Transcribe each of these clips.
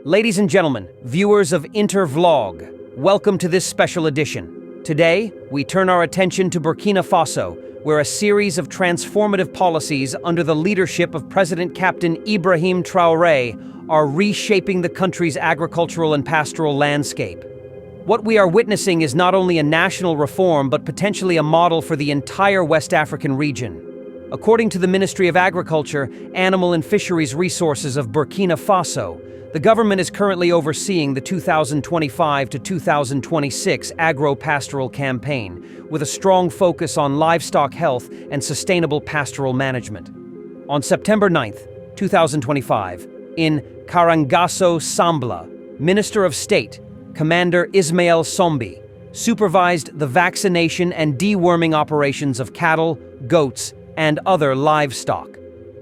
Ladies and gentlemen, viewers of Intervlog, welcome to this special edition. Today, we turn our attention to Burkina Faso, where a series of transformative policies under the leadership of President Captain Ibrahim Traoré are reshaping the country's agricultural and pastoral landscape. What we are witnessing is not only a national reform, but potentially a model for the entire West African region. According to the Ministry of Agriculture, Animal and Fisheries Resources of Burkina Faso, the government is currently overseeing the 2025 to 2026 Agropastoral campaign, with a strong focus on livestock health and sustainable pastoral management. On September 9, 2025, in Karangasso Sambla, Minister of State, Commander Ismail Sombi, supervised the vaccination and deworming operations of cattle, goats, and other livestock.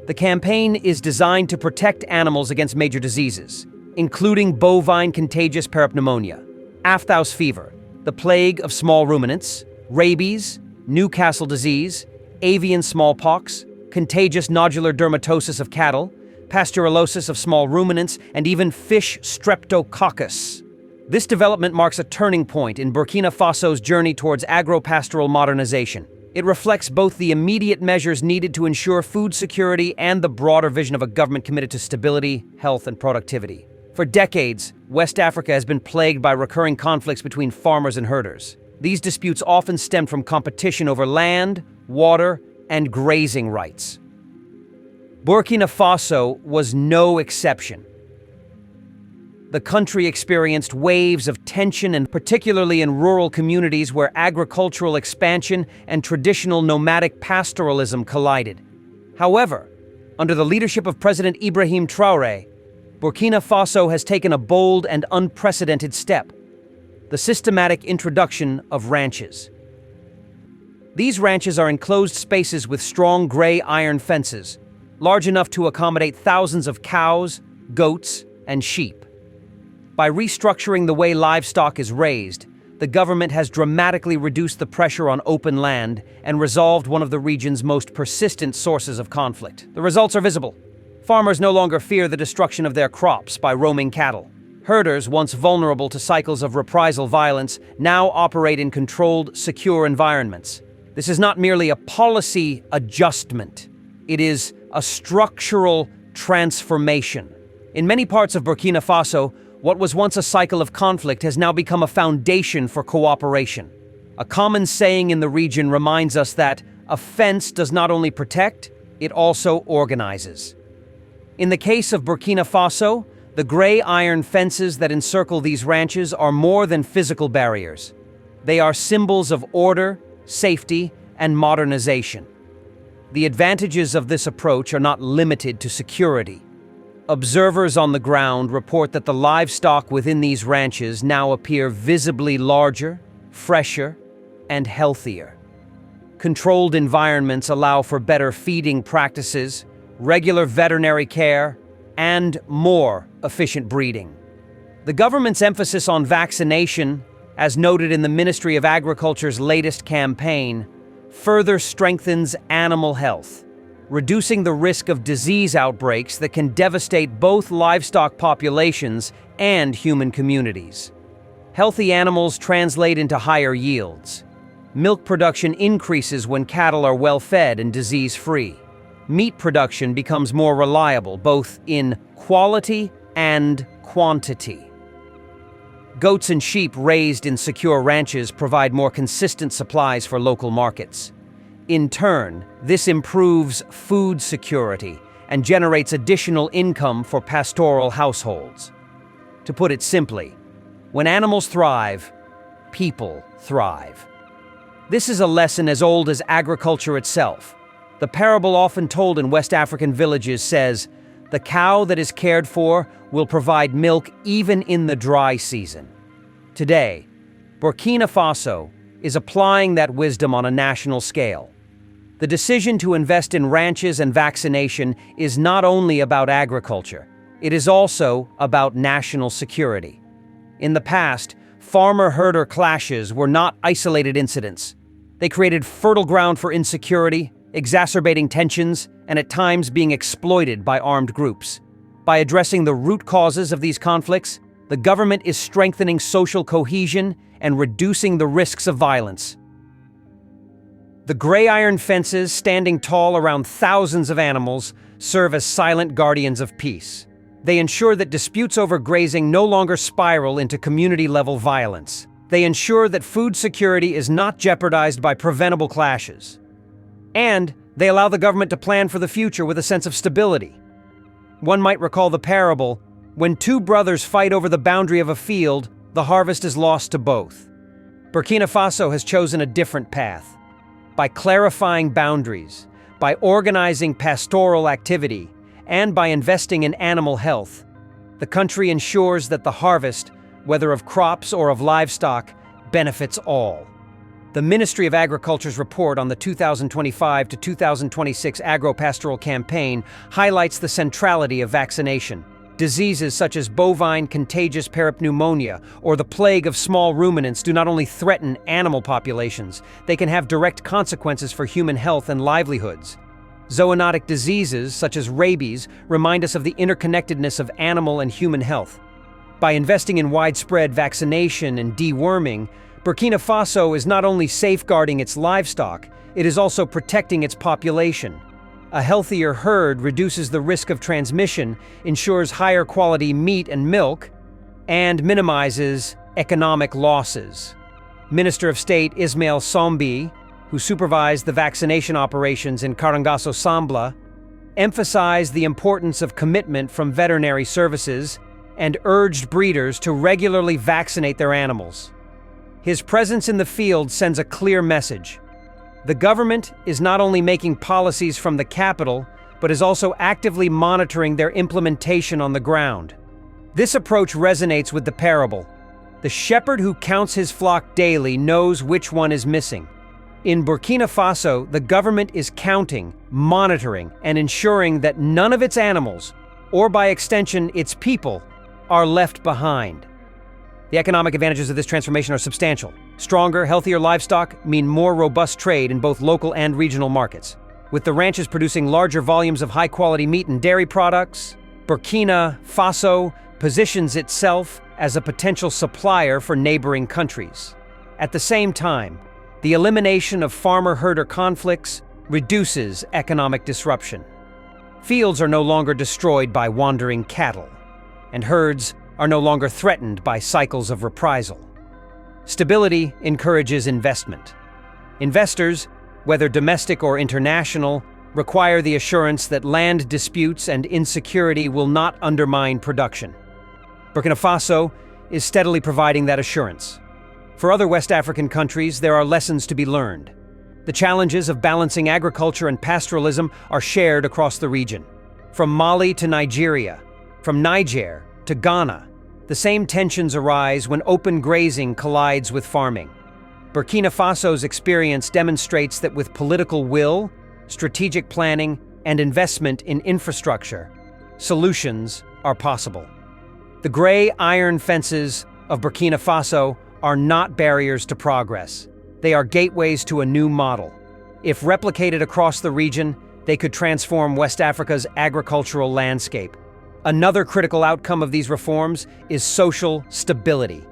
The campaign is designed to protect animals against major diseases, including bovine contagious parapneumonia, Aphthous fever, the plague of small ruminants, rabies, Newcastle disease, avian smallpox, contagious nodular dermatosis of cattle, pasteurellosis of small ruminants, and even fish streptococcus. This development marks a turning point in Burkina Faso's journey towards agropastoral modernization. It reflects both the immediate measures needed to ensure food security and the broader vision of a government committed to stability, health, and productivity. For decades, West Africa has been plagued by recurring conflicts between farmers and herders. These disputes often stem from competition over land, water, and grazing rights. Burkina Faso was no exception. The country experienced waves of tension, and particularly in rural communities where agricultural expansion and traditional nomadic pastoralism collided. However, under the leadership of President Ibrahim Traoré, Burkina Faso has taken a bold and unprecedented step: the systematic introduction of ranches. These ranches are enclosed spaces with strong gray iron fences, large enough to accommodate thousands of cows, goats, and sheep. By restructuring the way livestock is raised, the government has dramatically reduced the pressure on open land and resolved one of the region's most persistent sources of conflict. The results are visible. Farmers no longer fear the destruction of their crops by roaming cattle. Herders, once vulnerable to cycles of reprisal violence, now operate in controlled, secure environments. This is not merely a policy adjustment. It is a structural transformation. In many parts of Burkina Faso, what was once a cycle of conflict has now become a foundation for cooperation. A common saying in the region reminds us that a fence does not only protect, it also organizes. In the case of Burkina Faso, the gray iron fences that encircle these ranches are more than physical barriers. They are symbols of order, safety, and modernization. The advantages of this approach are not limited to security. Observers on the ground report that the livestock within these ranches now appear visibly larger, fresher, and healthier. Controlled environments allow for better feeding practices, regular veterinary care, and more efficient breeding. The government's emphasis on vaccination, as noted in the Ministry of Agriculture's latest campaign, further strengthens animal health, reducing the risk of disease outbreaks that can devastate both livestock populations and human communities. Healthy animals translate into higher yields. Milk production increases when cattle are well-fed and disease-free. Meat production becomes more reliable, both in quality and quantity. Goats and sheep raised in secure ranches provide more consistent supplies for local markets. In turn, this improves food security and generates additional income for pastoral households. To put it simply, when animals thrive, people thrive. This is a lesson as old as agriculture itself. The parable often told in West African villages says, "The cow that is cared for will provide milk even in the dry season." Today, Burkina Faso is applying that wisdom on a national scale. The decision to invest in ranches and vaccination is not only about agriculture, it is also about national security. In the past, farmer-herder clashes were not isolated incidents. They created fertile ground for insecurity, exacerbating tensions, and at times being exploited by armed groups. By addressing the root causes of these conflicts, the government is strengthening social cohesion and reducing the risks of violence. The gray iron fences standing tall around thousands of animals serve as silent guardians of peace. They ensure that disputes over grazing no longer spiral into community-level violence. They ensure that food security is not jeopardized by preventable clashes. And they allow the government to plan for the future with a sense of stability. One might recall the parable, when two brothers fight over the boundary of a field, the harvest is lost to both. Burkina Faso has chosen a different path. By clarifying boundaries, by organizing pastoral activity, and by investing in animal health, the country ensures that the harvest, whether of crops or of livestock, benefits all. The Ministry of Agriculture's report on the 2025 to 2026 Agropastoral campaign highlights the centrality of vaccination. Diseases such as bovine contagious parapneumonia or the plague of small ruminants do not only threaten animal populations, they can have direct consequences for human health and livelihoods. Zoonotic diseases such as rabies remind us of the interconnectedness of animal and human health. By investing in widespread vaccination and deworming, Burkina Faso is not only safeguarding its livestock, it is also protecting its population. A healthier herd reduces the risk of transmission, ensures higher quality meat and milk, and minimizes economic losses. Minister of State Ismail Sombi, who supervised the vaccination operations in Karangaso Sambla, emphasized the importance of commitment from veterinary services and urged breeders to regularly vaccinate their animals. His presence in the field sends a clear message. The government is not only making policies from the capital, but is also actively monitoring their implementation on the ground. This approach resonates with the parable. The shepherd who counts his flock daily knows which one is missing. In Burkina Faso, the government is counting, monitoring, and ensuring that none of its animals, or by extension its people, are left behind. The economic advantages of this transformation are substantial. Stronger, healthier livestock mean more robust trade in both local and regional markets. With the ranches producing larger volumes of high-quality meat and dairy products, Burkina Faso positions itself as a potential supplier for neighboring countries. At the same time, the elimination of farmer-herder conflicts reduces economic disruption. Fields are no longer destroyed by wandering cattle, and herds are no longer threatened by cycles of reprisal. Stability encourages investment. Investors, whether domestic or international, require the assurance that land disputes and insecurity will not undermine production. Burkina Faso is steadily providing that assurance. For other West African countries, there are lessons to be learned. The challenges of balancing agriculture and pastoralism are shared across the region. From Mali to Nigeria, from Niger to Ghana, the same tensions arise when open grazing collides with farming. Burkina Faso's experience demonstrates that with political will, strategic planning, and investment in infrastructure, solutions are possible. The gray iron fences of Burkina Faso are not barriers to progress. They are gateways to a new model. If replicated across the region, they could transform West Africa's agricultural landscape. Another critical outcome of these reforms is social stability.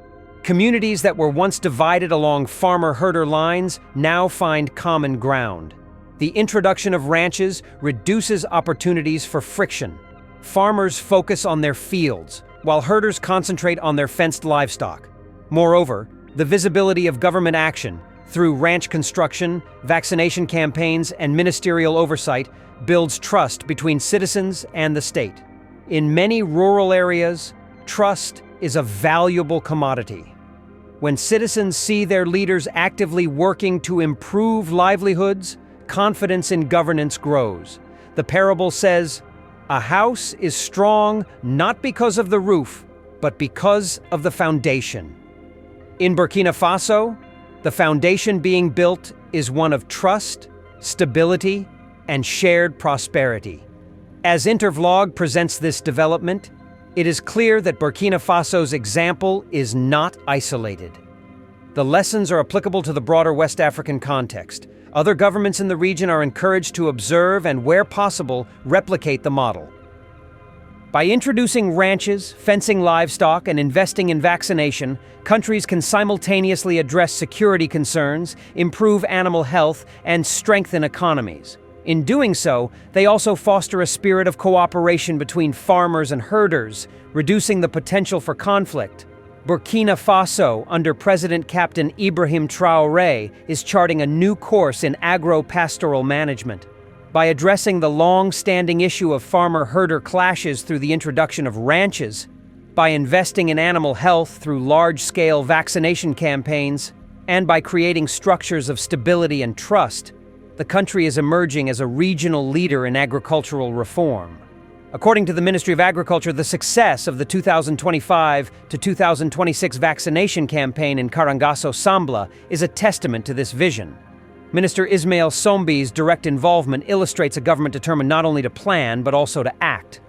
Communities that were once divided along farmer-herder lines now find common ground. The introduction of ranches reduces opportunities for friction. Farmers focus on their fields, while herders concentrate on their fenced livestock. Moreover, the visibility of government action through ranch construction, vaccination campaigns, and ministerial oversight builds trust between citizens and the state. In many rural areas, trust is a valuable commodity. When citizens see their leaders actively working to improve livelihoods, confidence in governance grows. The parable says, "A house is strong not because of the roof, but because of the foundation." In Burkina Faso, the foundation being built is one of trust, stability, and shared prosperity. As Intervlog presents this development, it is clear that Burkina Faso's example is not isolated. The lessons are applicable to the broader West African context. Other governments in the region are encouraged to observe and, where possible, replicate the model. By introducing ranches, fencing livestock, and investing in vaccination, countries can simultaneously address security concerns, improve animal health, and strengthen economies. In doing so, they also foster a spirit of cooperation between farmers and herders, reducing the potential for conflict. Burkina Faso, under President Captain Ibrahim Traoré, is charting a new course in agropastoral management. By addressing the long-standing issue of farmer-herder clashes through the introduction of ranches, by investing in animal health through large-scale vaccination campaigns, and by creating structures of stability and trust, the country is emerging as a regional leader in agricultural reform. According to the Ministry of Agriculture, the success of the 2025 to 2026 vaccination campaign in Karangaso Sambla is a testament to this vision. Minister Ismail Sombi's direct involvement illustrates a government determined not only to plan, but also to act.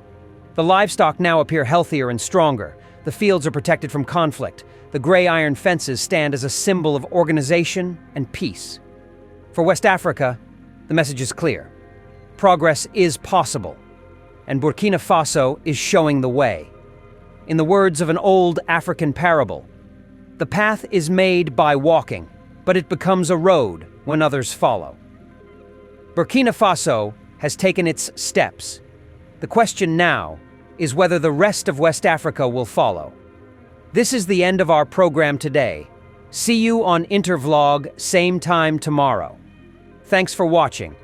The livestock now appear healthier and stronger. The fields are protected from conflict. The gray iron fences stand as a symbol of organization and peace. For West Africa, the message is clear. Progress is possible, and Burkina Faso is showing the way. In the words of an old African parable, the path is made by walking, but it becomes a road when others follow. Burkina Faso has taken its steps. The question now is whether the rest of West Africa will follow. This is the end of our program today. See you on Intervlog, same time tomorrow. Thanks for watching.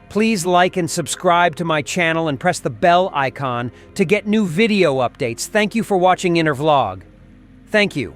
Please like and subscribe to my channel and press the bell icon to get new video updates. Thank you for watching Intervlog. Thank you.